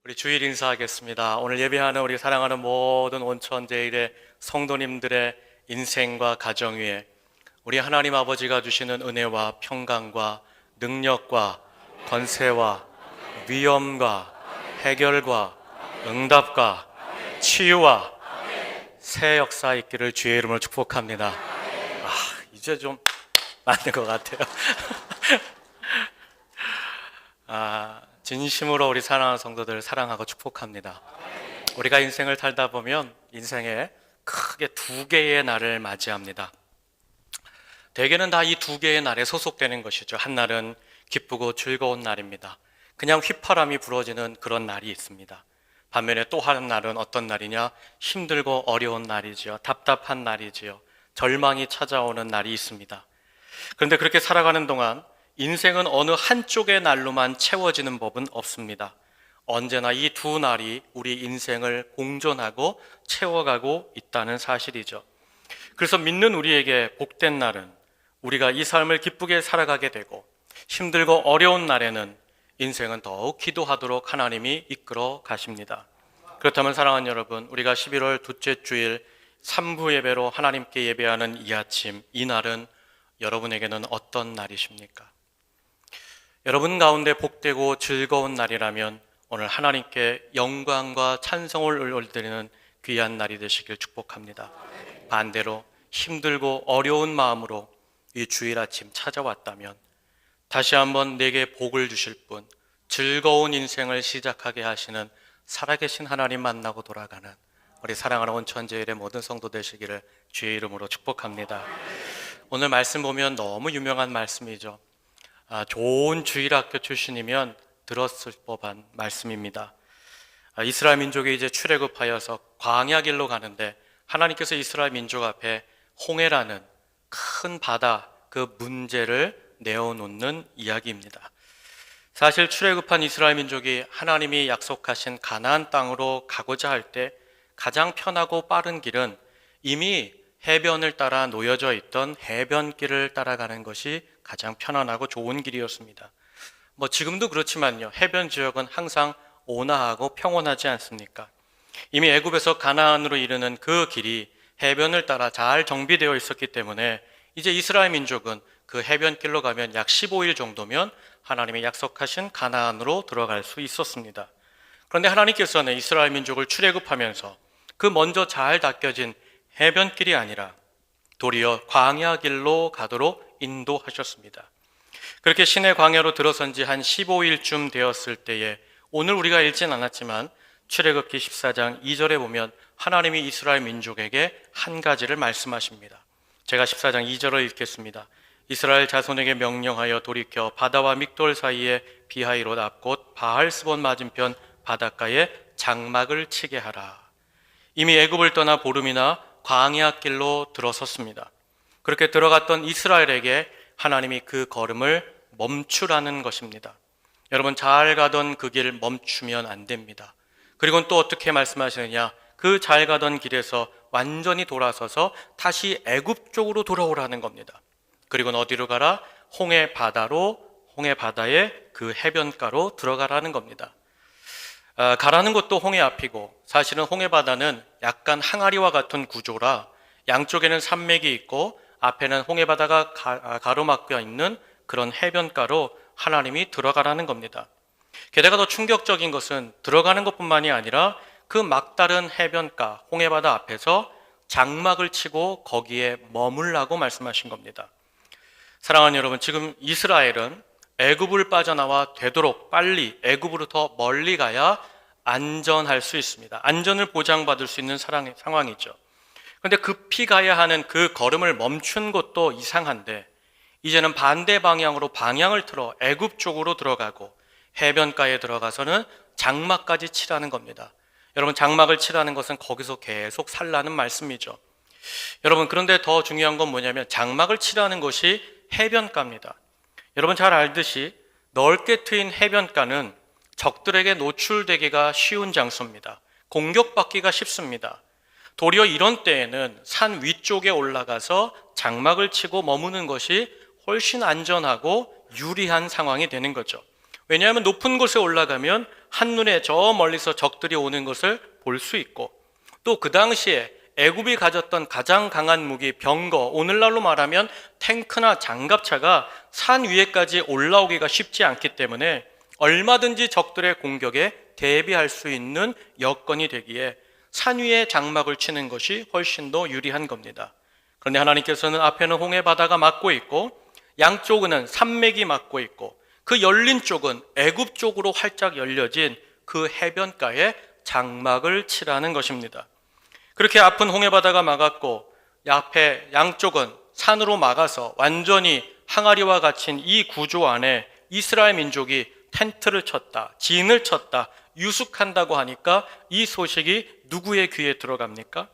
우리 주일 인사하겠습니다. 오늘 예배하는 우리 사랑하는 모든 온천제일의 성도님들의 인생과 가정 위에 우리 하나님 아버지가 주시는 은혜와 평강과 능력과 권세와 위엄과 해결과 응답과 치유와 새 역사 있기를 주의 이름으로 축복합니다. 이제 좀 맞는 것 같아요. 진심으로 우리 사랑하는 성도들 사랑하고 축복합니다. 우리가 인생을 살다 보면 인생에 크게 두 개의 날을 맞이합니다. 대개는 다 이 두 개의 날에 소속되는 것이죠. 한 날은 기쁘고 즐거운 날입니다. 그냥 휘파람이 불어지는 그런 날이 있습니다. 반면에 또 한 날은 어떤 날이냐? 힘들고 어려운 날이지요. 답답한 날이지요. 절망이 찾아오는 날이 있습니다. 그런데 그렇게 살아가는 동안 인생은 어느 한쪽의 날로만 채워지는 법은 없습니다. 언제나 이 두 날이 우리 인생을 공존하고 채워가고 있다는 사실이죠. 그래서 믿는 우리에게 복된 날은 우리가 이 삶을 기쁘게 살아가게 되고, 힘들고 어려운 날에는 인생은 더욱 기도하도록 하나님이 이끌어 가십니다. 그렇다면 사랑하는 여러분, 우리가 11월 둘째 주일 3부 예배로 하나님께 예배하는 이 아침, 이 날은 여러분에게는 어떤 날이십니까? 여러분 가운데 복되고 즐거운 날이라면 오늘 하나님께 영광과 찬송을 올려드리는 귀한 날이 되시길 축복합니다. 반대로 힘들고 어려운 마음으로 이 주일 아침 찾아왔다면 다시 한번 내게 복을 주실 분, 즐거운 인생을 시작하게 하시는 살아계신 하나님 만나고 돌아가는 우리 사랑하는 온천제일의 모든 성도 되시기를 주의 이름으로 축복합니다. 오늘 말씀 보면 너무 유명한 말씀이죠. 좋은 주일학교 출신이면 들었을 법한 말씀입니다. 이스라엘 민족이 이제 출애굽하여서 광야 길로 가는데 하나님께서 이스라엘 민족 앞에 홍해라는 큰 바다, 그 문제를 내어놓는 이야기입니다. 사실 출애굽한 이스라엘 민족이 하나님이 약속하신 가나안 땅으로 가고자 할 때 가장 편하고 빠른 길은 이미 해변을 따라 놓여져 있던 해변길을 따라가는 것이 가장 편안하고 좋은 길이었습니다. 지금도 그렇지만요, 해변 지역은 항상 온화하고 평온하지 않습니까? 이미 애굽에서 가나안으로 이르는 그 길이 해변을 따라 잘 정비되어 있었기 때문에 이제 이스라엘 민족은 그 해변길로 가면 약 15일 정도면 하나님이 약속하신 가나안으로 들어갈 수 있었습니다. 그런데 하나님께서는 이스라엘 민족을 출애굽하면서 그 먼저 잘 닦여진 해변길이 아니라 도리어 광야 길로 가도록 인도하셨습니다. 그렇게 신의 광야로 들어선 지 한 15일쯤 되었을 때에 오늘 우리가 읽진 않았지만 출애굽기 14장 2절에 보면 하나님이 이스라엘 민족에게 한 가지를 말씀하십니다. 제가 14장 2절을 읽겠습니다. 이스라엘 자손에게 명령하여 돌이켜 바다와 믹돌 사이에 비하이롯 앞곳 바알스본 맞은편 바닷가에 장막을 치게 하라. 이미 애굽을 떠나 보름이나 광야 길로 들어섰습니다. 그렇게 들어갔던 이스라엘에게 하나님이 그 걸음을 멈추라는 것입니다. 여러분, 잘 가던 그 길 멈추면 안 됩니다. 그리고 또 어떻게 말씀하시느냐? 그 잘 가던 길에서 완전히 돌아서서 다시 애굽 쪽으로 돌아오라는 겁니다. 그리고 어디로 가라? 홍해 바다에 그 해변가로 들어가라는 겁니다. 가라는 것도 홍해 앞이고, 사실은 홍해 바다는 약간 항아리와 같은 구조라 양쪽에는 산맥이 있고 앞에는 홍해 바다가 가로막혀 있는 그런 해변가로 하나님이 들어가라는 겁니다. 게다가 더 충격적인 것은 들어가는 것뿐만이 아니라 그 막다른 해변가 홍해 바다 앞에서 장막을 치고 거기에 머물라고 말씀하신 겁니다. 사랑하는 여러분, 지금 이스라엘은 애굽을 빠져나와 되도록 빨리 애굽으로부터 멀리 가야 안전할 수 있습니다. 안전을 보장받을 수 있는 상황이죠. 그런데 급히 가야 하는 그 걸음을 멈춘 것도 이상한데 이제는 반대 방향으로 방향을 틀어 애굽 쪽으로 들어가고 해변가에 들어가서는 장막까지 치라는 겁니다. 여러분, 장막을 치라는 것은 거기서 계속 살라는 말씀이죠. 여러분, 그런데 더 중요한 건 뭐냐면 장막을 치라는 것이 해변가입니다. 여러분 잘 알듯이 넓게 트인 해변가는 적들에게 노출되기가 쉬운 장소입니다. 공격받기가 쉽습니다. 도리어 이런 때에는 산 위쪽에 올라가서 장막을 치고 머무는 것이 훨씬 안전하고 유리한 상황이 되는 거죠. 왜냐하면 높은 곳에 올라가면 한눈에 저 멀리서 적들이 오는 것을 볼 수 있고, 또 그 당시에 애굽이 가졌던 가장 강한 무기 병거, 오늘날로 말하면 탱크나 장갑차가 산 위에까지 올라오기가 쉽지 않기 때문에 얼마든지 적들의 공격에 대비할 수 있는 여건이 되기에 산 위에 장막을 치는 것이 훨씬 더 유리한 겁니다. 그런데 하나님께서는 앞에는 홍해 바다가 막고 있고 양쪽은 산맥이 막고 있고 그 열린 쪽은 애굽 쪽으로 활짝 열려진 그 해변가에 장막을 치라는 것입니다. 그렇게 앞은 홍해 바다가 막았고 앞에 양쪽은 산으로 막아서 완전히 항아리와 갇힌 이 구조 안에 이스라엘 민족이 텐트를 쳤다, 진을 쳤다, 유숙한다고 하니까 이 소식이 누구의 귀에 들어갑니까?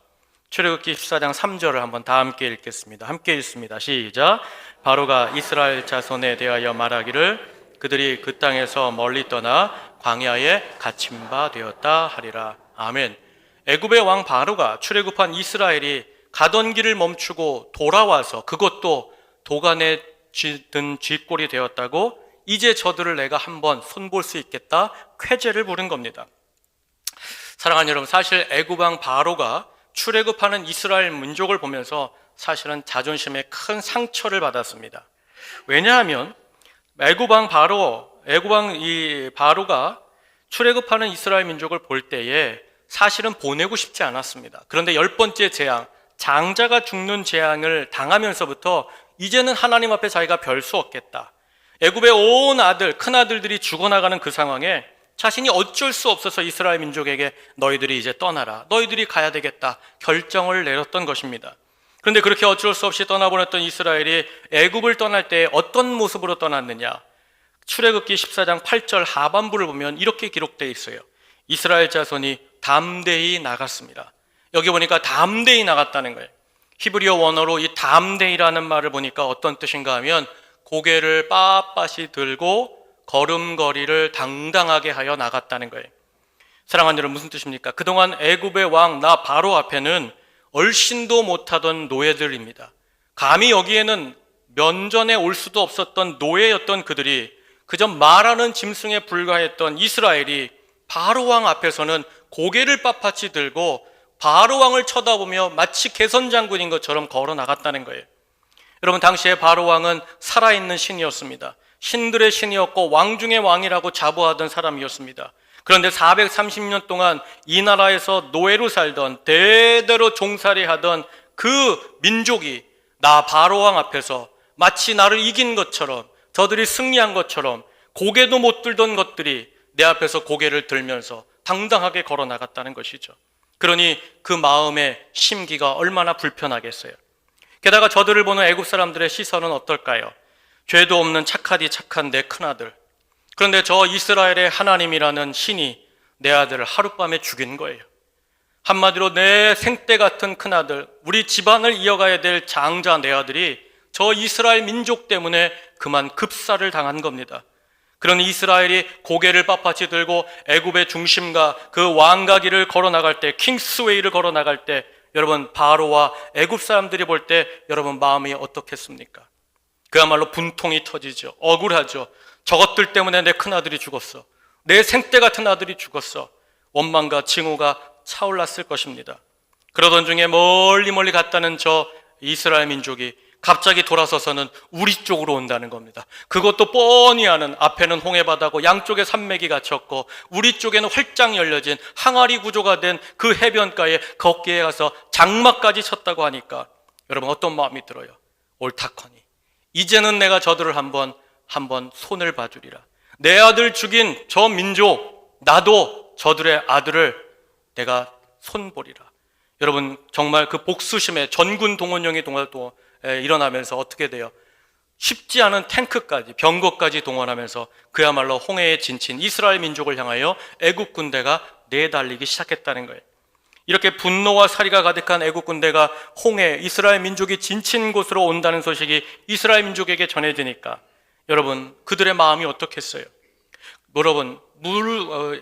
출애굽기 14장 3절을 한번 다 함께 읽겠습니다. 함께 읽습니다. 시작. 바로가 이스라엘 자손에 대하여 말하기를 그들이 그 땅에서 멀리 떠나 광야에 갇힌 바 되었다 하리라. 아멘. 애굽의 왕 바로가 출애굽한 이스라엘이 가던 길을 멈추고 돌아와서 그것도 도간에 든 쥐꼴이 되었다고 이제 저들을 내가 한번 손볼 수 있겠다 쾌재를 부른 겁니다. 사랑하는 여러분, 사실 애굽 왕 바로가 출애굽하는 이스라엘 민족을 보면서 사실은 자존심에 큰 상처를 받았습니다. 왜냐하면 애굽 왕 바로가 출애굽하는 이스라엘 민족을 볼 때에 사실은 보내고 싶지 않았습니다. 그런데 10번째 재앙, 장자가 죽는 재앙을 당하면서부터 이제는 하나님 앞에 자기가 별 수 없겠다. 애굽의 온 아들, 큰 아들들이 죽어나가는 그 상황에 자신이 어쩔 수 없어서 이스라엘 민족에게 너희들이 이제 떠나라, 너희들이 가야 되겠다 결정을 내렸던 것입니다. 그런데 그렇게 어쩔 수 없이 떠나보냈던 이스라엘이 애굽을 떠날 때 어떤 모습으로 떠났느냐? 출애굽기 14장 8절 하반부를 보면 이렇게 기록되어 있어요. 이스라엘 자손이 담대히 나갔습니다. 여기 보니까 담대히 나갔다는 거예요. 히브리어 원어로 이 담대히라는 말을 보니까 어떤 뜻인가 하면 고개를 빳빳이 들고 걸음걸이를 당당하게 하여 나갔다는 거예요. 사랑하는 여러분, 무슨 뜻입니까? 그동안 애굽의 왕 나 바로 앞에는 얼씬도 못하던 노예들입니다. 감히 여기에는 면전에 올 수도 없었던 노예였던 그들이 그저 말하는 짐승에 불과했던 이스라엘이 바로 왕 앞에서는 고개를 빳빳이 들고 바로 왕을 쳐다보며 마치 개선장군인 것처럼 걸어 나갔다는 거예요. 여러분, 당시에 바로 왕은 살아있는 신이었습니다. 신들의 신이었고 왕 중의 왕이라고 자부하던 사람이었습니다. 그런데 430년 동안 이 나라에서 노예로 살던 대대로 종살이하던 그 민족이 나 바로 왕 앞에서 마치 나를 이긴 것처럼, 저들이 승리한 것처럼 고개도 못 들던 것들이 내 앞에서 고개를 들면서 당당하게 걸어 나갔다는 것이죠. 그러니 그 마음의 심기가 얼마나 불편하겠어요. 게다가 저들을 보는 애굽 사람들의 시선은 어떨까요? 죄도 없는 착하디 착한 내 큰아들, 그런데 저 이스라엘의 하나님이라는 신이 내 아들을 하룻밤에 죽인 거예요. 한마디로 내 생떼 같은 큰아들, 우리 집안을 이어가야 될 장자 내 아들이 저 이스라엘 민족 때문에 그만 급사를 당한 겁니다. 그러니 이스라엘이 고개를 빳빳이 들고 애굽의 중심과 그 왕가기를 걸어 나갈 때, 킹스웨이를 걸어 나갈 때, 여러분 바로와 애굽 사람들이 볼 때 여러분 마음이 어떻겠습니까? 그야말로 분통이 터지죠. 억울하죠. 저것들 때문에 내 큰아들이 죽었어. 내 생떼 같은 아들이 죽었어. 원망과 징후가 차올랐을 것입니다. 그러던 중에 멀리 갔다는 저 이스라엘 민족이 갑자기 돌아서서는 우리 쪽으로 온다는 겁니다. 그것도 뻔히 아는 앞에는 홍해바다고 양쪽에 산맥이 갇혔고 우리 쪽에는 활짝 열려진 항아리 구조가 된 그 해변가에 거기에 가서 장막까지 쳤다고 하니까 여러분 어떤 마음이 들어요? 옳다커니 이제는 내가 저들을 한번 손을 봐주리라. 내 아들 죽인 저 민족, 나도 저들의 아들을 내가 손보리라. 여러분 정말 그 복수심에 전군 동원령이 일어나면서 어떻게 돼요? 쉽지 않은 탱크까지 병거까지 동원하면서 그야말로 홍해에 진친 이스라엘 민족을 향하여 애국 군대가 내달리기 시작했다는 거예요. 이렇게 분노와 살이가 가득한 애국 군대가 홍해, 이스라엘 민족이 진친 곳으로 온다는 소식이 이스라엘 민족에게 전해지니까 여러분 그들의 마음이 어떻겠어요? 여러분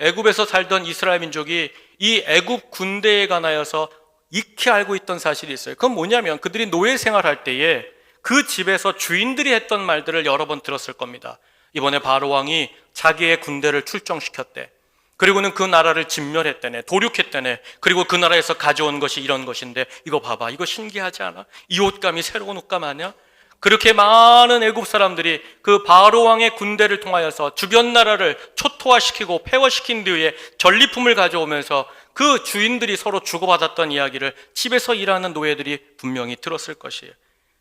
애굽에서 살던 이스라엘 민족이 이 애굽 군대에 관하여서 익히 알고 있던 사실이 있어요. 그건 뭐냐면 그들이 노예 생활할 때에 그 집에서 주인들이 했던 말들을 여러 번 들었을 겁니다. 이번에 바로 왕이 자기의 군대를 출정시켰대. 그리고는 그 나라를 진멸했다네, 도륙했다네. 그리고 그 나라에서 가져온 것이 이런 것인데 이거 봐봐, 이거 신기하지 않아? 이 옷감이 새로운 옷감 아니야? 그렇게 많은 애굽 사람들이 그 바로 왕의 군대를 통하여서 주변 나라를 초토화시키고 폐허시킨 뒤에 전리품을 가져오면서 그 주인들이 서로 주고받았던 이야기를 집에서 일하는 노예들이 분명히 들었을 것이에요.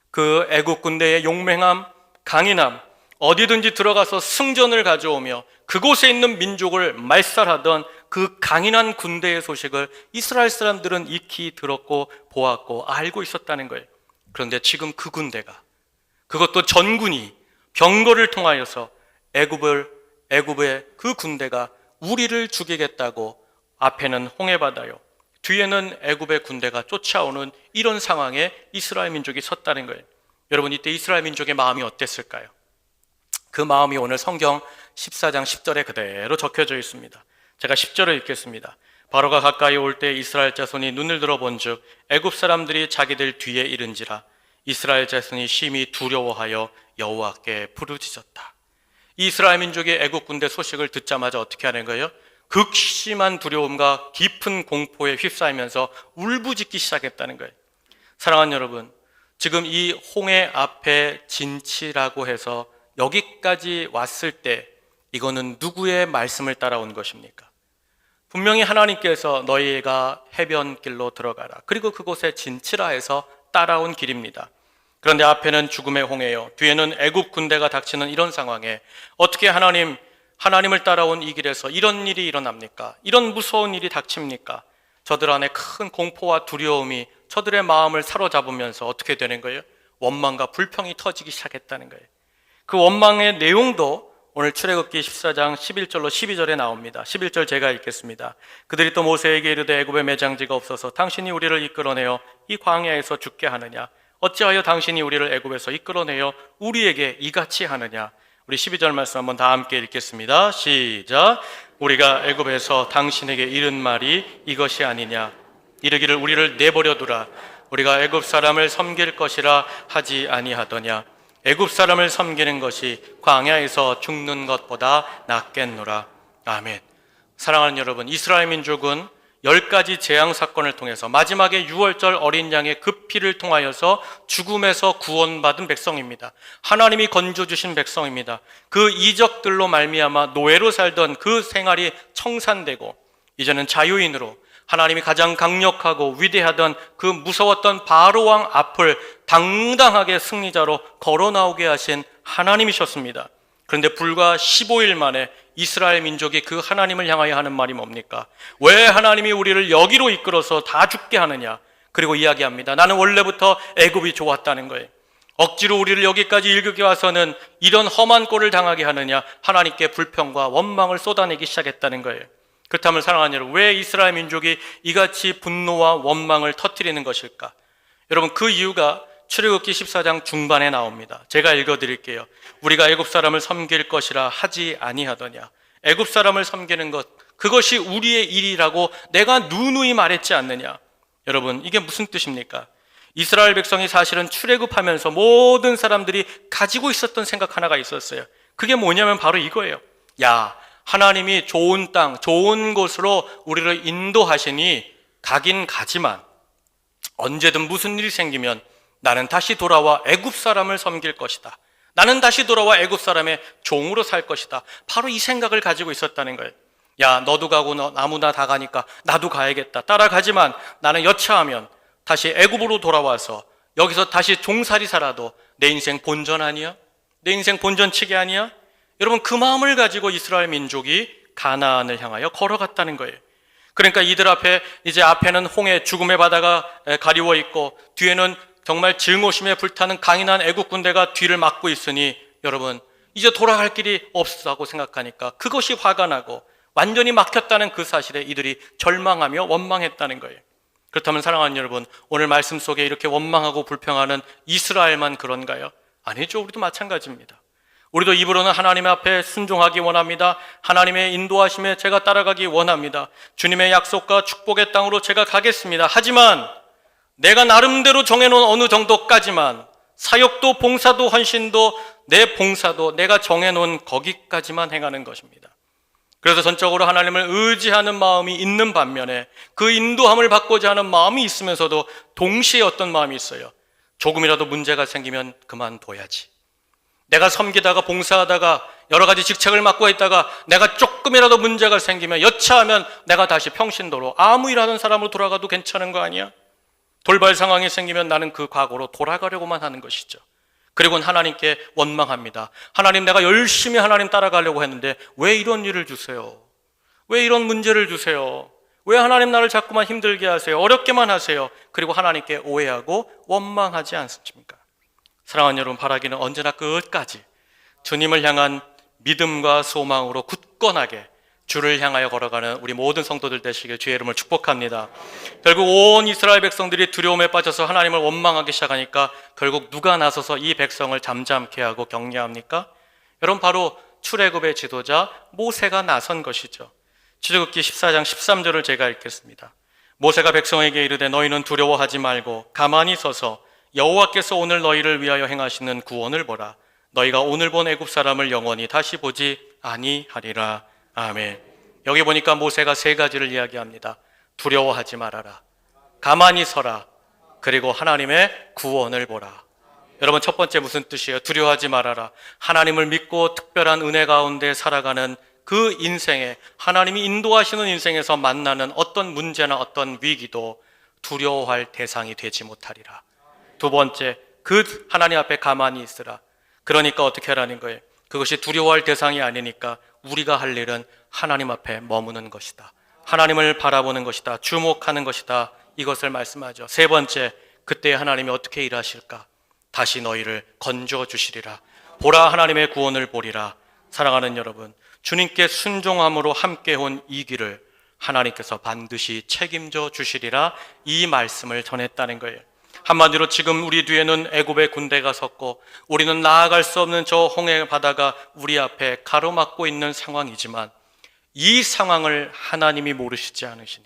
그 애굽 군대의 용맹함, 강인함, 어디든지 들어가서 승전을 가져오며 그곳에 있는 민족을 말살하던 그 강인한 군대의 소식을 이스라엘 사람들은 익히 들었고 보았고 알고 있었다는 거예요. 그런데 지금 그 군대가, 그것도 전군이 병거를 통하여서 애굽의 그 군대가 우리를 죽이겠다고 앞에는 홍해바다요, 뒤에는 애굽의 군대가 쫓아오는 이런 상황에 이스라엘 민족이 섰다는 거예요. 여러분, 이때 이스라엘 민족의 마음이 어땠을까요? 그 마음이 오늘 성경 14장 10절에 그대로 적혀져 있습니다. 제가 10절을 읽겠습니다. 바로가 가까이 올 때 이스라엘 자손이 눈을 들어본즉 애굽 사람들이 자기들 뒤에 이른지라 이스라엘 자손이 심히 두려워하여 여호와께 부르짖었다. 이스라엘 민족이 애굽 군대 소식을 듣자마자 어떻게 하는 거예요? 극심한 두려움과 깊은 공포에 휩싸이면서 울부짖기 시작했다는 거예요. 사랑하는 여러분, 지금 이 홍해 앞에 진치라고 해서 여기까지 왔을 때 이거는 누구의 말씀을 따라온 것입니까? 분명히 하나님께서 너희가 해변길로 들어가라, 그리고 그곳에 진치라 해서 따라온 길입니다. 그런데 앞에는 죽음의 홍해요, 뒤에는 애굽 군대가 닥치는 이런 상황에 어떻게 하나님을 따라온 이 길에서 이런 일이 일어납니까? 이런 무서운 일이 닥칩니까? 저들 안에 큰 공포와 두려움이 저들의 마음을 사로잡으면서 어떻게 되는 거예요? 원망과 불평이 터지기 시작했다는 거예요. 그 원망의 내용도 오늘 출애굽기 14장 11절로 12절에 나옵니다. 11절 제가 읽겠습니다. 그들이 또 모세에게 이르되 애굽에 매장지가 없어서 당신이 우리를 이끌어내어 이 광야에서 죽게 하느냐? 어찌하여 당신이 우리를 애굽에서 이끌어내어 우리에게 이같이 하느냐? 우리 12절 말씀 한번 다 함께 읽겠습니다. 시작. 우리가 애굽에서 당신에게 이른 말이 이것이 아니냐? 이르기를 우리를 내버려 두라. 우리가 애굽 사람을 섬길 것이라 하지 아니하더냐? 애굽 사람을 섬기는 것이 광야에서 죽는 것보다 낫겠노라. 아멘. 사랑하는 여러분, 이스라엘 민족은 10가지 재앙 사건을 통해서 마지막에 유월절 어린 양의 그 피를 통하여서 죽음에서 구원받은 백성입니다. 하나님이 건져주신 백성입니다. 그 이적들로 말미암아 노예로 살던 그 생활이 청산되고 이제는 자유인으로 하나님이 가장 강력하고 위대하던 그 무서웠던 바로왕 앞을 당당하게 승리자로 걸어 나오게 하신 하나님이셨습니다. 그런데 불과 15일 만에 이스라엘 민족이 그 하나님을 향하여 하는 말이 뭡니까? 왜 하나님이 우리를 여기로 이끌어서 다 죽게 하느냐? 그리고 이야기합니다. 나는 원래부터 애굽이 좋았다는 거예요. 억지로 우리를 여기까지 일극에 와서는 이런 험한 꼴을 당하게 하느냐? 하나님께 불평과 원망을 쏟아내기 시작했다는 거예요. 그렇다면 사랑하는 여러분, 왜 이스라엘 민족이 이같이 분노와 원망을 터뜨리는 것일까? 여러분, 그 이유가 출애굽기 14장 중반에 나옵니다. 제가 읽어드릴게요. 우리가 애굽 사람을 섬길 것이라 하지 아니하더냐? 애굽 사람을 섬기는 것, 그것이 우리의 일이라고 내가 누누이 말했지 않느냐? 여러분, 이게 무슨 뜻입니까? 이스라엘 백성이 사실은 출애굽하면서 모든 사람들이 가지고 있었던 생각 하나가 있었어요. 그게 뭐냐면 바로 이거예요. 야, 하나님이 좋은 땅, 좋은 곳으로 우리를 인도하시니 가긴 가지만 언제든 무슨 일이 생기면 나는 다시 돌아와 애굽 사람을 섬길 것이다. 나는 다시 돌아와 애굽 사람의 종으로 살 것이다. 바로 이 생각을 가지고 있었다는 거예요. 야, 너도 가고 아무나 다 가니까 나도 가야겠다. 따라가지만 나는 여차하면 다시 애굽으로 돌아와서 여기서 다시 종살이 살아도 내 인생 본전 아니야? 내 인생 본전치기 아니야? 여러분, 그 마음을 가지고 이스라엘 민족이 가나안을 향하여 걸어갔다는 거예요. 그러니까 이들 앞에는 홍해 죽음의 바다가 가리워 있고 뒤에는 정말 증오심에 불타는 강인한 애국 군대가 뒤를 막고 있으니 여러분, 이제 돌아갈 길이 없다고 생각하니까 그것이 화가 나고 완전히 막혔다는 그 사실에 이들이 절망하며 원망했다는 거예요. 그렇다면 사랑하는 여러분, 오늘 말씀 속에 이렇게 원망하고 불평하는 이스라엘만 그런가요? 아니죠. 우리도 마찬가지입니다. 우리도 입으로는 하나님 앞에 순종하기 원합니다. 하나님의 인도하심에 제가 따라가기 원합니다. 주님의 약속과 축복의 땅으로 제가 가겠습니다. 하지만 내가 나름대로 정해놓은 어느 정도까지만, 사역도 봉사도 헌신도 내 봉사도 내가 정해놓은 거기까지만 행하는 것입니다. 그래서 전적으로 하나님을 의지하는 마음이 있는 반면에 그 인도함을 받고자 하는 마음이 있으면서도 동시에 어떤 마음이 있어요. 조금이라도 문제가 생기면 그만둬야지. 내가 섬기다가 봉사하다가 여러 가지 직책을 맡고 있다가 내가 조금이라도 문제가 생기면 여차하면 내가 다시 평신도로 아무 일하는 사람으로 돌아가도 괜찮은 거 아니야? 돌발 상황이 생기면 나는 그 과거로 돌아가려고만 하는 것이죠. 그리고는 하나님께 원망합니다. 하나님, 내가 열심히 하나님 따라가려고 했는데 왜 이런 일을 주세요? 왜 이런 문제를 주세요? 왜 하나님 나를 자꾸만 힘들게 하세요? 어렵게만 하세요? 그리고 하나님께 오해하고 원망하지 않습니까? 사랑하는 여러분, 바라기는 언제나 끝까지 주님을 향한 믿음과 소망으로 굳건하게 주를 향하여 걸어가는 우리 모든 성도들 되시길 주의 이름을 축복합니다. 결국 온 이스라엘 백성들이 두려움에 빠져서 하나님을 원망하기 시작하니까 결국 누가 나서서 이 백성을 잠잠케 하고 격려합니까? 여러분, 바로 출애굽의 지도자 모세가 나선 것이죠. 출애굽기 14장 13절을 제가 읽겠습니다. 모세가 백성에게 이르되 너희는 두려워하지 말고 가만히 서서 여호와께서 오늘 너희를 위하여 행하시는 구원을 보라. 너희가 오늘 본 애굽 사람을 영원히 다시 보지 아니하리라. 아멘. 여기 보니까 모세가 세 가지를 이야기합니다. 두려워하지 말아라, 가만히 서라, 그리고 하나님의 구원을 보라. 여러분, 첫 번째 무슨 뜻이에요? 두려워하지 말아라. 하나님을 믿고 특별한 은혜 가운데 살아가는 그 인생에, 하나님이 인도하시는 인생에서 만나는 어떤 문제나 어떤 위기도 두려워할 대상이 되지 못하리라. 두 번째, 그 하나님 앞에 가만히 있으라. 그러니까 어떻게 하라는 거예요? 그것이 두려워할 대상이 아니니까 우리가 할 일은 하나님 앞에 머무는 것이다. 하나님을 바라보는 것이다. 주목하는 것이다. 이것을 말씀하죠. 세 번째, 그때 하나님이 어떻게 일하실까? 다시 너희를 건져 주시리라. 보라, 하나님의 구원을 보리라. 사랑하는 여러분, 주님께 순종함으로 함께 온 이 길을 하나님께서 반드시 책임져 주시리라. 이 말씀을 전했다는 거예요. 한마디로 지금 우리 뒤에는 애굽의 군대가 섰고 우리는 나아갈 수 없는 저 홍해 바다가 우리 앞에 가로막고 있는 상황이지만 이 상황을 하나님이 모르시지 않으시니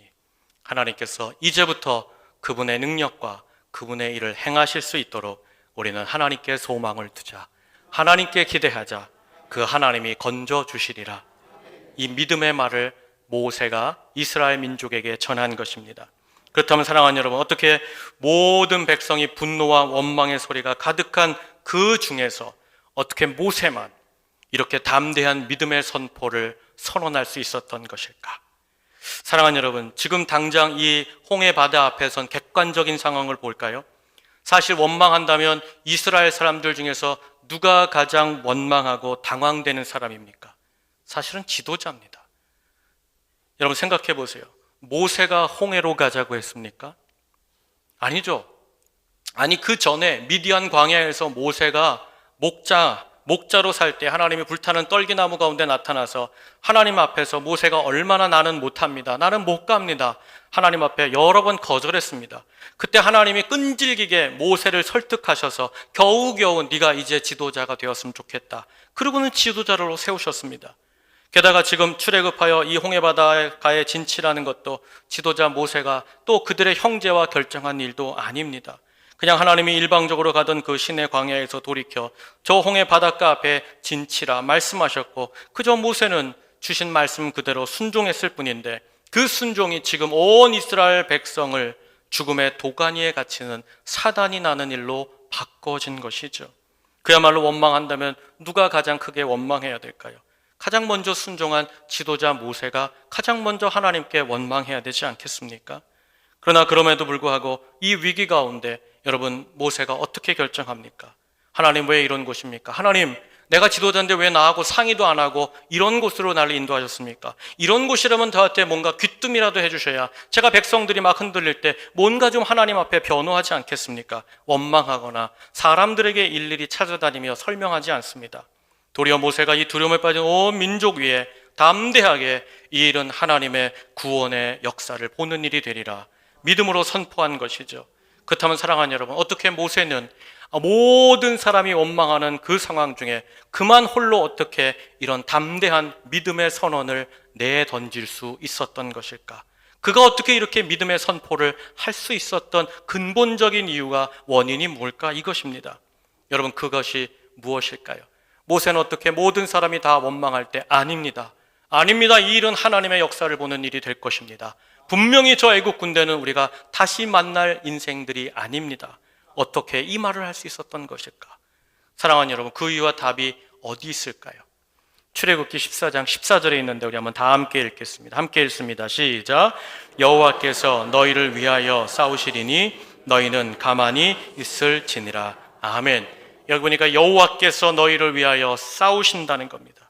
하나님께서 이제부터 그분의 능력과 그분의 일을 행하실 수 있도록 우리는 하나님께 소망을 두자. 하나님께 기대하자. 그 하나님이 건져 주시리라. 이 믿음의 말을 모세가 이스라엘 민족에게 전한 것입니다. 그렇다면 사랑하는 여러분, 어떻게 모든 백성이 분노와 원망의 소리가 가득한 그 중에서 어떻게 모세만 이렇게 담대한 믿음의 선포를 선언할 수 있었던 것일까? 사랑하는 여러분, 지금 당장 이 홍해 바다 앞에선 객관적인 상황을 볼까요? 사실 원망한다면 이스라엘 사람들 중에서 누가 가장 원망하고 당황되는 사람입니까? 사실은 지도자입니다. 여러분 생각해 보세요. 모세가 홍해로 가자고 했습니까? 아니죠. 아니, 그 전에 미디안 광야에서 모세가 목자로 살 때 하나님이 불타는 떨기나무 가운데 나타나서 하나님 앞에서 모세가 얼마나 나는 못합니다, 나는 못 갑니다, 하나님 앞에 여러 번 거절했습니다. 그때 하나님이 끈질기게 모세를 설득하셔서 겨우겨우 네가 이제 지도자가 되었으면 좋겠다. 그러고는 지도자로 세우셨습니다. 게다가 지금 출애굽하여 이 홍해바다에 진치라는 것도 지도자 모세가 또 그들의 형제와 결정한 일도 아닙니다. 그냥 하나님이 일방적으로 가던 그 시내 광야에서 돌이켜 저 홍해 바닷가 앞에 진치라 말씀하셨고 그저 모세는 주신 말씀 그대로 순종했을 뿐인데 그 순종이 지금 온 이스라엘 백성을 죽음의 도가니에 갇히는 사단이 나는 일로 바꿔진 것이죠. 그야말로 원망한다면 누가 가장 크게 원망해야 될까요? 가장 먼저 순종한 지도자 모세가 가장 먼저 하나님께 원망해야 되지 않겠습니까? 그러나 그럼에도 불구하고 이 위기 가운데 여러분, 모세가 어떻게 결정합니까? 하나님, 왜 이런 곳입니까? 하나님, 내가 지도자인데 왜 나하고 상의도 안 하고 이런 곳으로 나를 인도하셨습니까? 이런 곳이라면 저한테 뭔가 귀뜸이라도 해주셔야 제가 백성들이 막 흔들릴 때 뭔가 좀 하나님 앞에 변호하지 않겠습니까? 원망하거나 사람들에게 일일이 찾아다니며 설명하지 않습니다. 도리어 모세가 이 두려움에 빠진 온 민족 위에 담대하게 이 일은 하나님의 구원의 역사를 보는 일이 되리라 믿음으로 선포한 것이죠. 그렇다면 사랑하는 여러분, 어떻게 모세는 모든 사람이 원망하는 그 상황 중에 그만 홀로 어떻게 이런 담대한 믿음의 선언을 내던질 수 있었던 것일까? 그가 어떻게 이렇게 믿음의 선포를 할 수 있었던 근본적인 이유가, 원인이 뭘까? 이것입니다. 여러분, 그것이 무엇일까요? 모세는 어떻게 모든 사람이 다 원망할 때 아닙니다. 아닙니다. 이 일은 하나님의 역사를 보는 일이 될 것입니다. 분명히 저 애국 군대는 우리가 다시 만날 인생들이 아닙니다. 어떻게 이 말을 할 수 있었던 것일까? 사랑하는 여러분, 그 이유와 답이 어디 있을까요? 출애굽기 14장 14절에 있는데 우리 한번 다 함께 읽겠습니다. 함께 읽습니다. 시작. 여호와께서 너희를 위하여 싸우시리니 너희는 가만히 있을지니라. 아멘. 여기 보니까 여호와께서 너희를 위하여 싸우신다는 겁니다.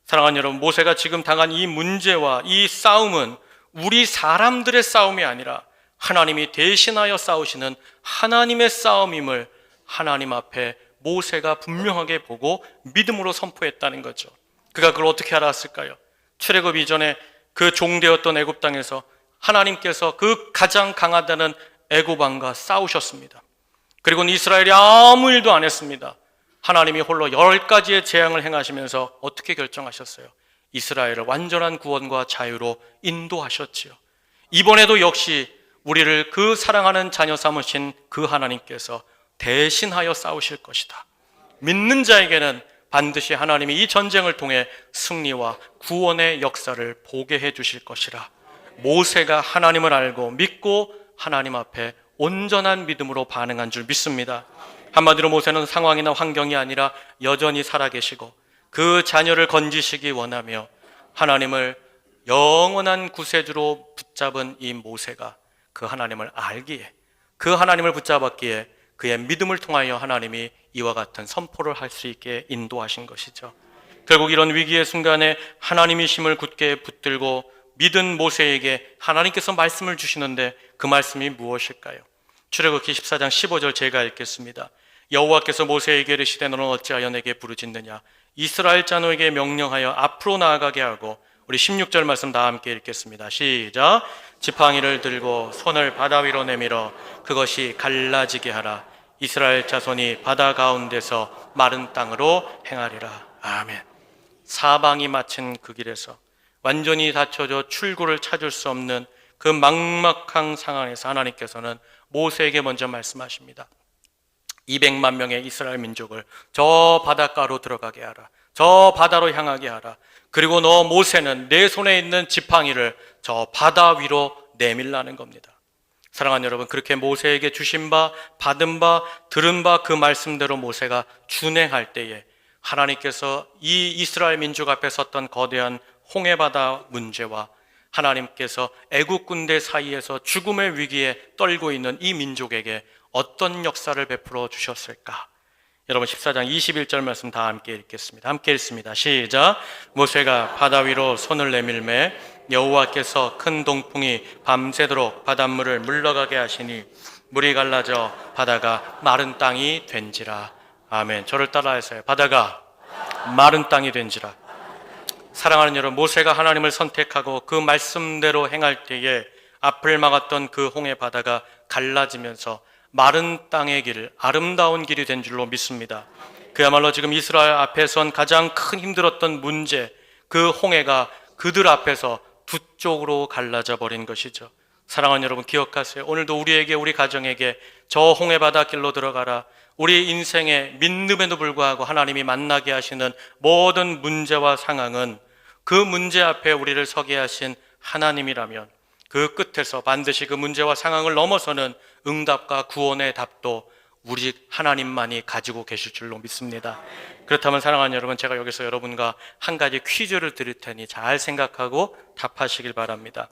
사랑하는 여러분, 모세가 지금 당한 이 문제와 이 싸움은 우리 사람들의 싸움이 아니라 하나님이 대신하여 싸우시는 하나님의 싸움임을 하나님 앞에 모세가 분명하게 보고 믿음으로 선포했다는 거죠. 그가 그걸 어떻게 알았을까요? 출애굽 이전에 그 종되었던 애굽 땅에서 하나님께서 그 가장 강하다는 애굽 왕과 싸우셨습니다. 그리고는 이스라엘이 아무 일도 안 했습니다. 하나님이 홀로 10가지의 재앙을 행하시면서 어떻게 결정하셨어요? 이스라엘을 완전한 구원과 자유로 인도하셨지요. 이번에도 역시 우리를 그 사랑하는 자녀 삼으신 그 하나님께서 대신하여 싸우실 것이다. 믿는 자에게는 반드시 하나님이 이 전쟁을 통해 승리와 구원의 역사를 보게 해 주실 것이라. 모세가 하나님을 알고 믿고 하나님 앞에 온전한 믿음으로 반응한 줄 믿습니다. 한마디로 모세는 상황이나 환경이 아니라 여전히 살아계시고 그 자녀를 건지시기 원하며 하나님을 영원한 구세주로 붙잡은 이 모세가 그 하나님을 알기에, 그 하나님을 붙잡았기에 그의 믿음을 통하여 하나님이 이와 같은 선포를 할 수 있게 인도하신 것이죠. 결국 이런 위기의 순간에 하나님이심을 굳게 붙들고 믿은 모세에게 하나님께서 말씀을 주시는데 그 말씀이 무엇일까요? 출애굽기 14장 15절 제가 읽겠습니다. 여호와께서 모세에게 이르시되 너는 어찌하여 내게 부르짖느냐? 이스라엘 자녀에게 명령하여 앞으로 나아가게 하고, 우리 16절 말씀 다 함께 읽겠습니다. 시작. 지팡이를 들고 손을 바다 위로 내밀어 그것이 갈라지게 하라. 이스라엘 자손이 바다 가운데서 마른 땅으로 행하리라. 아멘. 사방이 막힌 그 길에서 완전히 닫혀져 출구를 찾을 수 없는 그 막막한 상황에서 하나님께서는 모세에게 먼저 말씀하십니다. 200만 명의 이스라엘 민족을 저 바닷가로 들어가게 하라. 저 바다로 향하게 하라. 그리고 너 모세는 내 손에 있는 지팡이를 저 바다 위로 내밀라는 겁니다. 사랑하는 여러분, 그렇게 모세에게 주신 바, 받은 바, 들은 바 그 말씀대로 모세가 준행할 때에 하나님께서 이 이스라엘 민족 앞에 섰던 거대한 홍해바다 문제와 하나님께서 애국 군대 사이에서 죽음의 위기에 떨고 있는 이 민족에게 어떤 역사를 베풀어 주셨을까? 여러분 14장 21절 말씀 다 함께 읽겠습니다. 함께 읽습니다. 시작. 모세가 바다 위로 손을 내밀매 여호와께서 큰 동풍이 밤새도록 바닷물을 물러가게 하시니 물이 갈라져 바다가 마른 땅이 된지라. 아멘. 저를 따라해서요. 바다가 마른 땅이 된지라. 사랑하는 여러분, 모세가 하나님을 선택하고 그 말씀대로 행할 때에 앞을 막았던 그 홍해 바다가 갈라지면서 마른 땅의 길, 아름다운 길이 된 줄로 믿습니다. 그야말로 지금 이스라엘 앞에 선 가장 큰 힘들었던 문제, 그 홍해가 그들 앞에서 두 쪽으로 갈라져 버린 것이죠. 사랑하는 여러분, 기억하세요. 오늘도 우리에게, 우리 가정에게 저 홍해 바다 길로 들어가라. 우리 인생의 믿음에도 불구하고 하나님이 만나게 하시는 모든 문제와 상황은 그 문제 앞에 우리를 서게 하신 하나님이라면 그 끝에서 반드시 그 문제와 상황을 넘어서는 응답과 구원의 답도 우리 하나님만이 가지고 계실 줄로 믿습니다. 그렇다면 사랑하는 여러분, 제가 여기서 여러분과 한 가지 퀴즈를 드릴 테니 잘 생각하고 답하시길 바랍니다.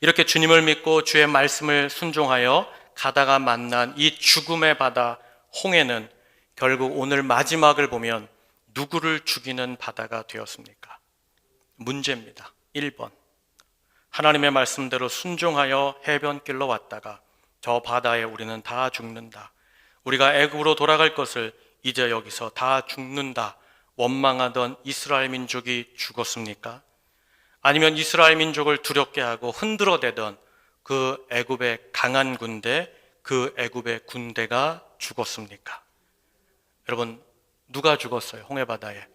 이렇게 주님을 믿고 주의 말씀을 순종하여 가다가 만난 이 죽음의 바다 홍해는 결국 오늘 마지막을 보면 누구를 죽이는 바다가 되었습니까? 문제입니다. 1번. 하나님의 말씀대로 순종하여 해변길로 왔다가 저 바다에 우리는 다 죽는다. 우리가 애굽으로 돌아갈 것을 이제 여기서 다 죽는다. 원망하던 이스라엘 민족이 죽었습니까? 아니면 이스라엘 민족을 두렵게 하고 흔들어대던 그 애굽의 강한 군대, 그 애굽의 군대가 죽었습니까? 여러분, 누가 죽었어요? 홍해바다에.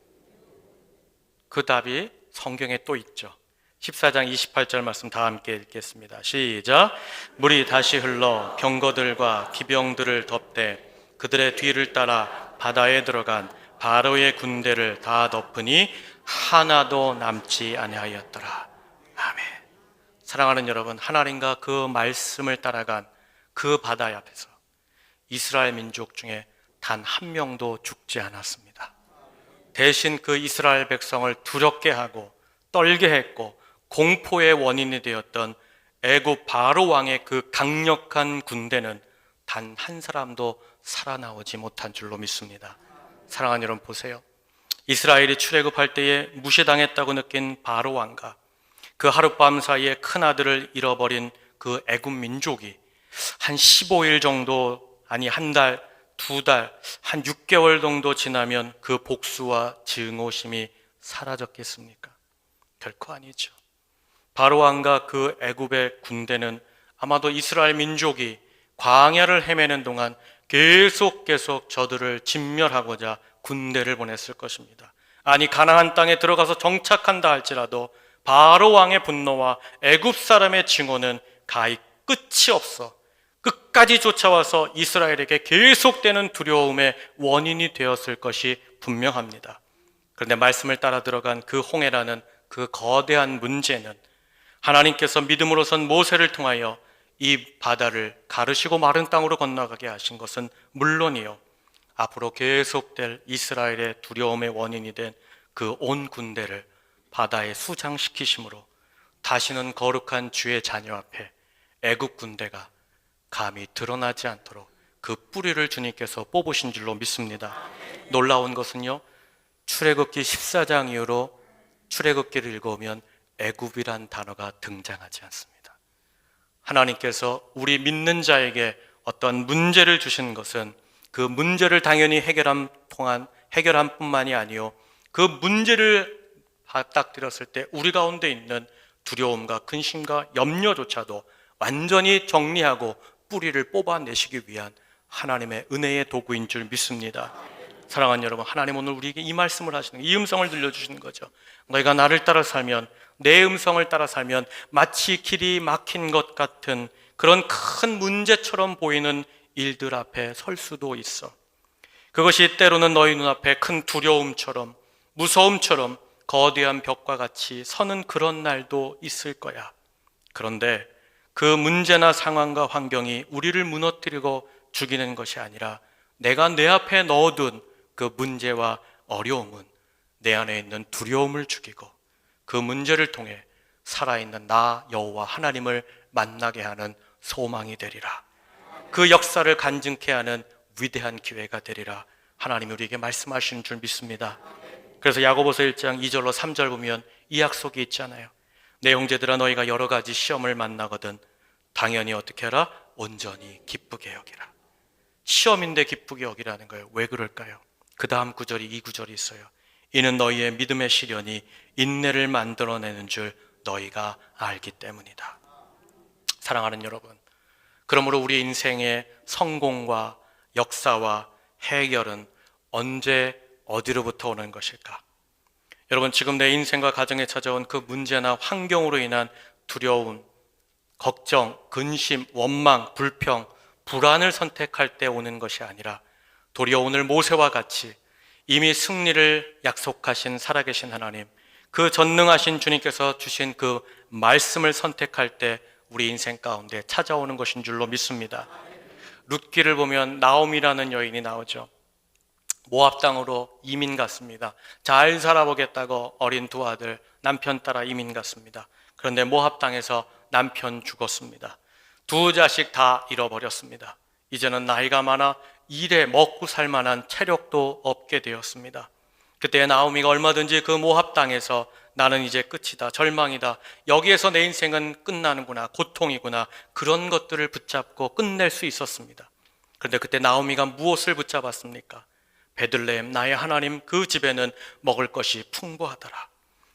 그 답이 성경에 또 있죠. 14장 28절 말씀 다 함께 읽겠습니다. 시작. 물이 다시 흘러 병거들과 기병들을 덮되 그들의 뒤를 따라 바다에 들어간 바로의 군대를 다 덮으니 하나도 남지 아니하였더라. 아멘. 사랑하는 여러분, 하나님과 그 말씀을 따라간 그 바다 앞에서 이스라엘 민족 중에 단 한 명도 죽지 않았습니다. 대신 그 이스라엘 백성을 두렵게 하고 떨게 했고 공포의 원인이 되었던 애굽 바로 왕의 그 강력한 군대는 단 한 사람도 살아나오지 못한 줄로 믿습니다. 사랑하는 여러분, 보세요. 이스라엘이 출애굽할 때에 무시당했다고 느낀 바로 왕과 그 하룻밤 사이에 큰 아들을 잃어버린 그 애굽 민족이 한 15일 정도, 아니 한 달, 두 달, 한 6개월 정도 지나면 그 복수와 증오심이 사라졌겠습니까? 결코 아니죠. 바로 왕과 그 애굽의 군대는 아마도 이스라엘 민족이 광야를 헤매는 동안 계속 저들을 진멸하고자 군대를 보냈을 것입니다. 아니 가나안 땅에 들어가서 정착한다 할지라도 바로 왕의 분노와 애굽 사람의 증오는 가히 끝이 없어 끝까지 쫓아와서 이스라엘에게 계속되는 두려움의 원인이 되었을 것이 분명합니다. 그런데 말씀을 따라 들어간 그 홍해라는 그 거대한 문제는 하나님께서 믿음으로선 모세를 통하여 이 바다를 가르시고 마른 땅으로 건너가게 하신 것은 물론이요, 앞으로 계속될 이스라엘의 두려움의 원인이 된 그 온 군대를 바다에 수장시키심으로 다시는 거룩한 주의 자녀 앞에 애굽 군대가 감히 드러나지 않도록 그 뿌리를 주님께서 뽑으신 줄로 믿습니다. 놀라운 것은요, 출애굽기 14장 이후로 출애굽기를 읽어오면 애굽이란 단어가 등장하지 않습니다. 하나님께서 우리 믿는 자에게 어떤 문제를 주신 것은 그 문제를 당연히 해결함 뿐만이 아니요, 그 문제를 맞닥뜨렸을 때 우리 가운데 있는 두려움과 근심과 염려조차도 완전히 정리하고 뿌리를 뽑아내시기 위한 하나님의 은혜의 도구인 줄 믿습니다. 사랑하는 여러분, 하나님 오늘 우리에게 이 말씀을 하시는, 이 음성을 들려주시는 거죠. 너희가 나를 따라 살면, 내 음성을 따라 살면 마치 길이 막힌 것 같은 그런 큰 문제처럼 보이는 일들 앞에 설 수도 있어. 그것이 때로는 너희 눈앞에 큰 두려움처럼, 무서움처럼 거대한 벽과 같이 서는 그런 날도 있을 거야. 그런데 그 문제나 상황과 환경이 우리를 무너뜨리고 죽이는 것이 아니라 내가 내 앞에 넣어둔 그 문제와 어려움은 내 안에 있는 두려움을 죽이고 그 문제를 통해 살아있는 나 여호와 하나님을 만나게 하는 소망이 되리라. 그 역사를 간증케 하는 위대한 기회가 되리라. 하나님이 우리에게 말씀하시는 줄 믿습니다. 그래서 야고보서 1장 2절로 3절 보면 이 약속이 있잖아요. 내 형제들아, 너희가 여러 가지 시험을 만나거든 당연히 어떻게 하라? 온전히 기쁘게 여기라. 시험인데 기쁘게 여기라는 거예요. 왜 그럴까요? 그 다음 구절이, 이 구절이 있어요. 이는 너희의 믿음의 시련이 인내를 만들어내는 줄 너희가 알기 때문이다. 사랑하는 여러분, 그러므로 우리 인생의 성공과 역사와 해결은 언제 어디로부터 오는 것일까? 여러분, 지금 내 인생과 가정에 찾아온 그 문제나 환경으로 인한 두려움, 걱정, 근심, 원망, 불평, 불안을 선택할 때 오는 것이 아니라 도리어 오늘 모세와 같이 이미 승리를 약속하신 살아계신 하나님, 그 전능하신 주님께서 주신 그 말씀을 선택할 때 우리 인생 가운데 찾아오는 것인 줄로 믿습니다. 룻기를 보면 나옴이라는 여인이 나오죠. 모압 땅으로 이민 갔습니다. 잘 살아보겠다고 어린 두 아들, 남편 따라 이민 갔습니다. 그런데 모압 땅에서 남편 죽었습니다. 두 자식 다 잃어버렸습니다. 이제는 나이가 많아 일에 먹고 살 만한 체력도 없게 되었습니다. 그때 나오미가 얼마든지 그 모압 땅에서 나는 이제 끝이다, 절망이다, 여기에서 내 인생은 끝나는구나, 고통이구나, 그런 것들을 붙잡고 끝낼 수 있었습니다. 그런데 그때 나오미가 무엇을 붙잡았습니까? 베들레헴 나의 하나님, 그 집에는 먹을 것이 풍부하더라.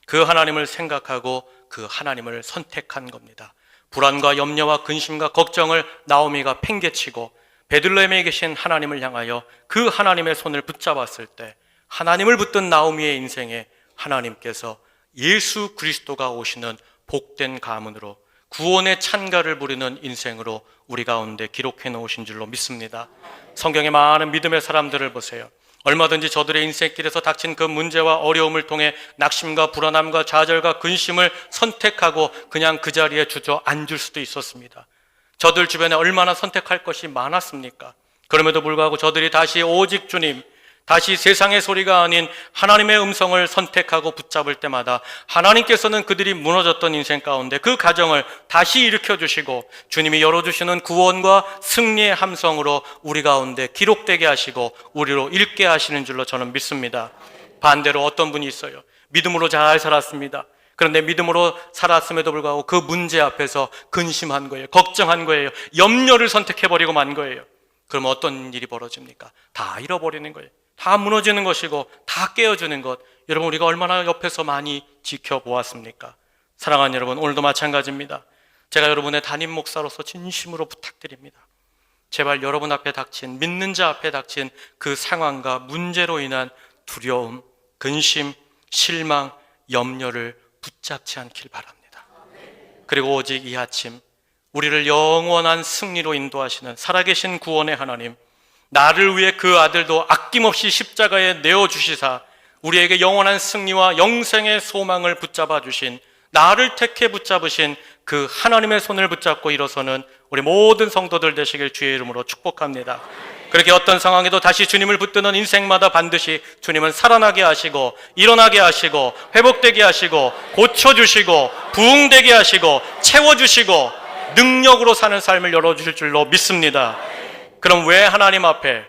그 하나님을 생각하고 그 하나님을 선택한 겁니다. 불안과 염려와 근심과 걱정을 나오미가 팽개치고 베들레헴에 계신 하나님을 향하여 그 하나님의 손을 붙잡았을 때 하나님을 붙든 나오미의 인생에 하나님께서 예수 그리스도가 오시는 복된 가문으로 구원의 찬가를 부리는 인생으로 우리 가운데 기록해 놓으신 줄로 믿습니다. 성경의 많은 믿음의 사람들을 보세요. 얼마든지 저들의 인생길에서 닥친 그 문제와 어려움을 통해 낙심과 불안함과 좌절과 근심을 선택하고 그냥 그 자리에 주저앉을 수도 있었습니다. 저들 주변에 얼마나 선택할 것이 많았습니까? 그럼에도 불구하고 저들이 다시 오직 주님, 다시 세상의 소리가 아닌 하나님의 음성을 선택하고 붙잡을 때마다 하나님께서는 그들이 무너졌던 인생 가운데 그 가정을 다시 일으켜주시고 주님이 열어주시는 구원과 승리의 함성으로 우리 가운데 기록되게 하시고 우리로 읽게 하시는 줄로 저는 믿습니다. 반대로 어떤 분이 있어요. 믿음으로 잘 살았습니다. 그런데 믿음으로 살았음에도 불구하고 그 문제 앞에서 근심한 거예요. 걱정한 거예요. 염려를 선택해버리고 만 거예요. 그러면 어떤 일이 벌어집니까? 다 잃어버리는 거예요. 다 무너지는 것이고 다 깨어지는 것. 여러분, 우리가 얼마나 옆에서 많이 지켜보았습니까? 사랑하는 여러분, 오늘도 마찬가지입니다. 제가 여러분의 담임 목사로서 진심으로 부탁드립니다. 제발 여러분 앞에 닥친, 믿는 자 앞에 닥친 그 상황과 문제로 인한 두려움, 근심, 실망, 염려를 붙잡지 않길 바랍니다. 그리고 오직 이 아침 우리를 영원한 승리로 인도하시는 살아계신 구원의 하나님, 나를 위해 그 아들도 아낌없이 십자가에 내어주시사 우리에게 영원한 승리와 영생의 소망을 붙잡아 주신, 나를 택해 붙잡으신 그 하나님의 손을 붙잡고 일어서는 우리 모든 성도들 되시길 주의 이름으로 축복합니다. 그렇게 어떤 상황에도 다시 주님을 붙드는 인생마다 반드시 주님은 살아나게 하시고 일어나게 하시고 회복되게 하시고 고쳐주시고 부흥되게 하시고 채워주시고 능력으로 사는 삶을 열어주실 줄로 믿습니다. 그럼 왜 하나님 앞에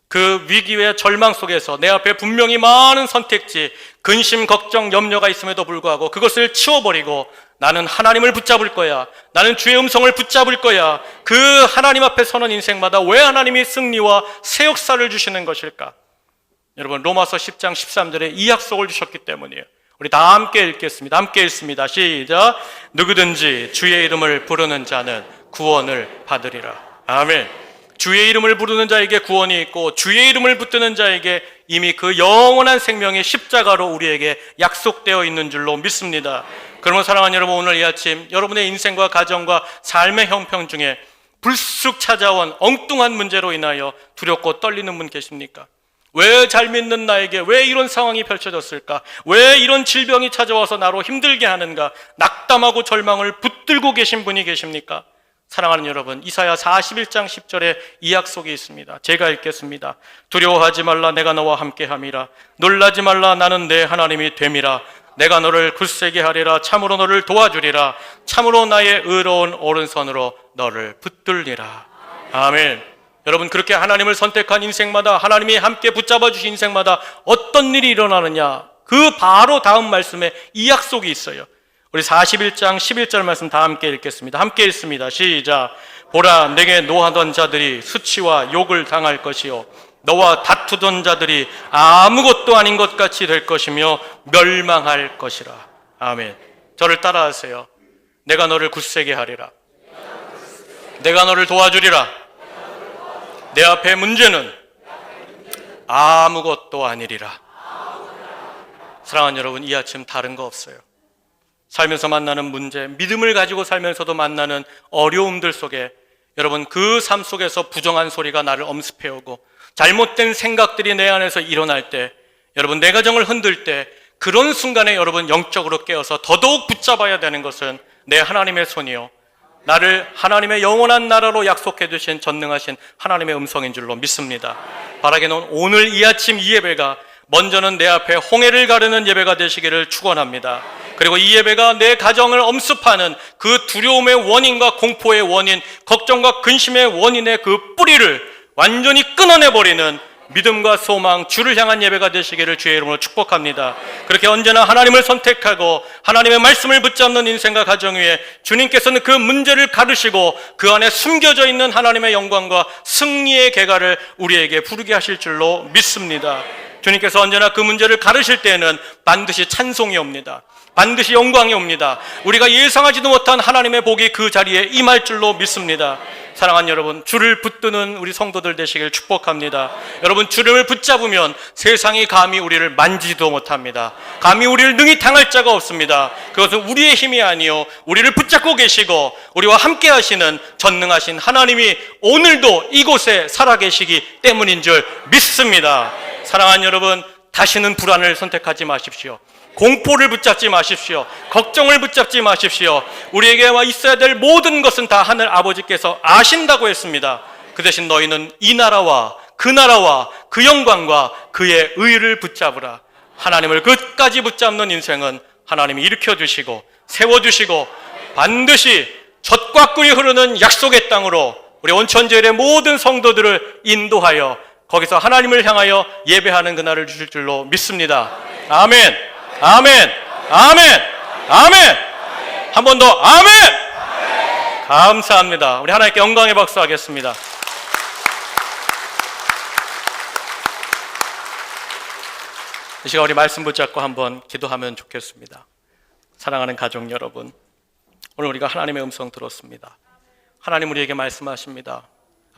그 위기의 절망 속에서 내 앞에 분명히 많은 선택지, 근심, 걱정, 염려가 있음에도 불구하고 그것을 치워버리고 나는 하나님을 붙잡을 거야, 나는 주의 음성을 붙잡을 거야, 그 하나님 앞에 서는 인생마다 왜 하나님이 승리와 새 역사를 주시는 것일까? 여러분, 로마서 10장 13절에 이 약속을 주셨기 때문이에요. 우리 다 함께 읽겠습니다. 함께 읽습니다. 시작. 누구든지 주의 이름을 부르는 자는 구원을 받으리라. 아멘. 주의 이름을 부르는 자에게 구원이 있고 주의 이름을 붙드는 자에게 이미 그 영원한 생명의 십자가로 우리에게 약속되어 있는 줄로 믿습니다. 그러면 사랑하는 여러분, 오늘 이 아침 여러분의 인생과 가정과 삶의 형편 중에 불쑥 찾아온 엉뚱한 문제로 인하여 두렵고 떨리는 분 계십니까? 왜 잘 믿는 나에게 왜 이런 상황이 펼쳐졌을까? 왜 이런 질병이 찾아와서 나로 힘들게 하는가? 낙담하고 절망을 붙들고 계신 분이 계십니까? 사랑하는 여러분, 이사야 41장 10절에 이 약속이 있습니다. 제가 읽겠습니다. 두려워하지 말라, 내가 너와 함께함이라. 놀라지 말라, 나는 내 하나님이 됨이라. 내가 너를 굳세게 하리라. 참으로 너를 도와주리라. 참으로 나의 의로운 오른손으로 너를 붙들리라. 아멘. 여러분, 그렇게 하나님을 선택한 인생마다, 하나님이 함께 붙잡아 주신 인생마다 어떤 일이 일어나느냐, 그 바로 다음 말씀에 이 약속이 있어요. 우리 41장 11절 말씀 다 함께 읽겠습니다. 함께 읽습니다. 시작. 보라, 내게 노하던 자들이 수치와 욕을 당할 것이요 너와 다투던 자들이 아무것도 아닌 것 같이 될 것이며 멸망할 것이라. 아멘. 저를 따라하세요. 내가 너를 굳세게 하리라. 내가 너를 도와주리라. 내 앞에 문제는 아무것도 아니리라. 사랑하는 여러분, 이 아침 다른 거 없어요. 살면서 만나는 문제, 믿음을 가지고 살면서도 만나는 어려움들 속에 여러분, 그 삶 속에서 부정한 소리가 나를 엄습해오고 잘못된 생각들이 내 안에서 일어날 때, 여러분, 내 가정을 흔들 때, 그런 순간에 여러분 영적으로 깨어서 더더욱 붙잡아야 되는 것은 내 하나님의 손이요, 나를 하나님의 영원한 나라로 약속해 주신 전능하신 하나님의 음성인 줄로 믿습니다. 바라기는 오늘 이 아침 이 예배가 먼저는 내 앞에 홍해를 가르는 예배가 되시기를 축원합니다. 그리고 이 예배가 내 가정을 엄습하는 그 두려움의 원인과 공포의 원인, 걱정과 근심의 원인의 그 뿌리를 완전히 끊어내버리는 믿음과 소망, 주를 향한 예배가 되시기를 주의 이름으로 축복합니다. 그렇게 언제나 하나님을 선택하고 하나님의 말씀을 붙잡는 인생과 가정 위에 주님께서는 그 문제를 가르시고 그 안에 숨겨져 있는 하나님의 영광과 승리의 계가를 우리에게 부르게 하실 줄로 믿습니다. 주님께서 언제나 그 문제를 가르실 때에는 반드시 찬송이 옵니다. 반드시 영광이 옵니다. 우리가 예상하지도 못한 하나님의 복이 그 자리에 임할 줄로 믿습니다. 사랑하는 여러분, 주를 붙드는 우리 성도들 되시길 축복합니다. 여러분, 주를 붙잡으면 세상이 감히 우리를 만지지도 못합니다. 감히 우리를 능히 당할 자가 없습니다. 그것은 우리의 힘이 아니요 우리를 붙잡고 계시고 우리와 함께 하시는 전능하신 하나님이 오늘도 이곳에 살아계시기 때문인 줄 믿습니다. 사랑하는 여러분, 다시는 불안을 선택하지 마십시오. 공포를 붙잡지 마십시오. 걱정을 붙잡지 마십시오. 우리에게 있어야 될 모든 것은 다 하늘 아버지께서 아신다고 했습니다. 그 대신 너희는 이 나라와 그 영광과 그의 의를 붙잡으라. 하나님을 끝까지 붙잡는 인생은 하나님이 일으켜주시고 세워주시고 반드시 젖과 꿀이 흐르는 약속의 땅으로 우리 온천제일의 모든 성도들을 인도하여 거기서 하나님을 향하여 예배하는 그날을 주실 줄로 믿습니다. 아멘, 아멘, 아멘, 아멘. 한 번 더 아멘. 감사합니다. 우리 하나님께 영광의 박수 하겠습니다. 이 시간 우리 말씀 붙잡고 한번 기도하면 좋겠습니다. 사랑하는 가족 여러분, 오늘 우리가 하나님의 음성 들었습니다. 하나님 우리에게 말씀하십니다.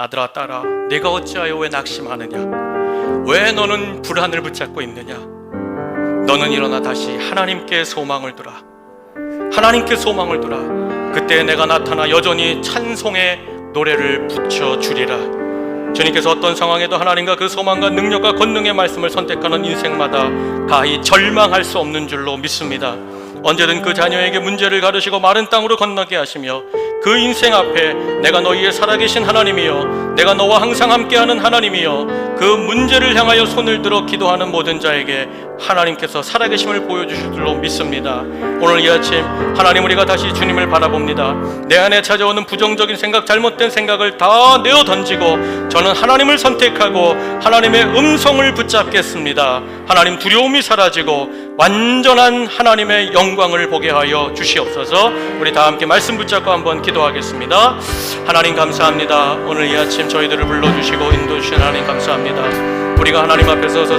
아들아 딸아, 네가 어찌하여 왜 낙심하느냐? 왜 너는 불안을 붙잡고 있느냐? 너는 일어나 다시 하나님께 소망을 두라. 하나님께 소망을 두라. 그때 내가 나타나 여전히 찬송의 노래를 붙여주리라. 주님께서 어떤 상황에도 하나님과 그 소망과 능력과 권능의 말씀을 선택하는 인생마다 가히 절망할 수 없는 줄로 믿습니다. 언제든 그 자녀에게 문제를 가르시고 마른 땅으로 건너게 하시며 그 인생 앞에 내가 너희의 살아계신 하나님이여, 내가 너와 항상 함께하는 하나님이여, 그 문제를 향하여 손을 들어 기도하는 모든 자에게 하나님께서 살아계심을 보여주실 줄로 믿습니다. 오늘 이 아침 하나님, 우리가 다시 주님을 바라봅니다. 내 안에 찾아오는 부정적인 생각, 잘못된 생각을 다 내어 던지고 저는 하나님을 선택하고 하나님의 음성을 붙잡겠습니다. 하나님, 두려움이 사라지고 완전한 하나님의 영광을 보게 하여 주시옵소서. 우리 다 함께 말씀 붙잡고 한번 기도하겠습니다. 하나님 감사합니다. 오늘 이 아침 저희들을 불러주시고 인도주신 하나님 감사합니다. 우리가 하나님 앞에 서서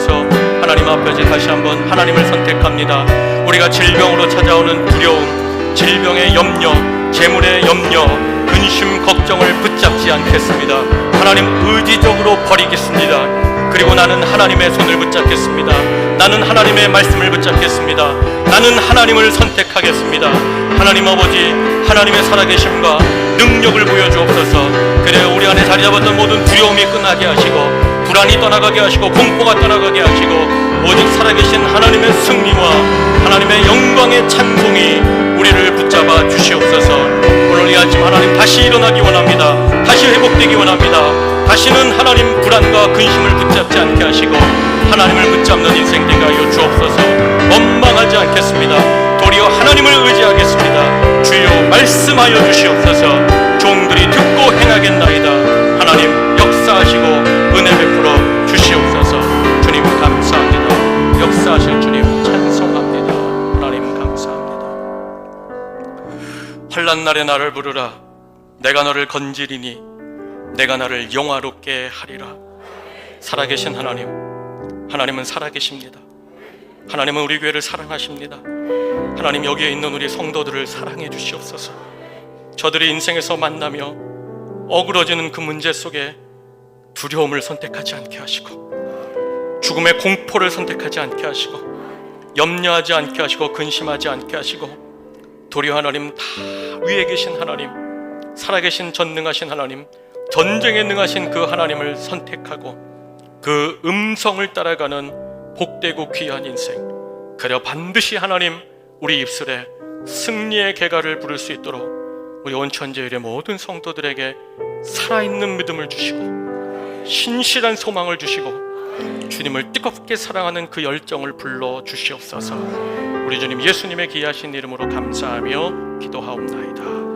하나님 앞에 다시 한번 하나님을 선택합니다. 우리가 질병으로 찾아오는 두려움, 질병의 염려, 재물의 염려, 근심, 걱정을 붙잡지 않겠습니다. 하나님 의지적으로 버리겠습니다. 그리고 나는 하나님의 손을 붙잡겠습니다. 나는 하나님의 말씀을 붙잡겠습니다. 나는 하나님을 선택하겠습니다. 하나님 아버지, 하나님의 살아계심과 능력을 보여주옵소서. 그래요, 우리 안에 자리 잡았던 모든 두려움이 끝나게 하시고 불안이 떠나가게 하시고 공포가 떠나가게 하시고 오직 살아계신 하나님의 승리와 하나님의 영광의 찬송이 우리를 붙잡아 주시옵소서. 오늘 이 아침 하나님 다시 일어나기 원합니다. 다시 회복되기 원합니다. 다시는 하나님 불안과 근심을 붙잡지 않게 하시고 하나님을 붙잡는 인생 되게 하여 주옵소서. 원망하지 않겠습니다. 도리어 하나님을 의지하겠습니다. 주여 말씀하여 주시옵소서. 종들이 듣고 행하겠나이다. 하나님 역사하시고 은혜 베풀어 주시옵소서. 주님 감사합니다. 역사하실 주님 찬송합니다. 하나님 감사합니다. 환난 날에 나를 부르라. 내가 너를 건지리니 내가 나를 영화롭게 하리라. 살아계신 하나님, 하나님은 살아계십니다. 하나님은 우리 교회를 사랑하십니다. 하나님, 여기에 있는 우리 성도들을 사랑해 주시옵소서. 저들이 인생에서 만나며 어그러지는 그 문제 속에 두려움을 선택하지 않게 하시고 죽음의 공포를 선택하지 않게 하시고 염려하지 않게 하시고 근심하지 않게 하시고 도리어 하나님, 다 위에 계신 하나님, 살아계신 전능하신 하나님, 전쟁에 능하신 그 하나님을 선택하고 그 음성을 따라가는 복되고 귀한 인생, 그려 반드시 하나님 우리 입술에 승리의 개가를 부를 수 있도록 우리 온천제일의 모든 성도들에게 살아있는 믿음을 주시고 신실한 소망을 주시고 주님을 뜨겁게 사랑하는 그 열정을 불러 주시옵소서. 우리 주님 예수님의 귀하신 이름으로 감사하며 기도하옵나이다.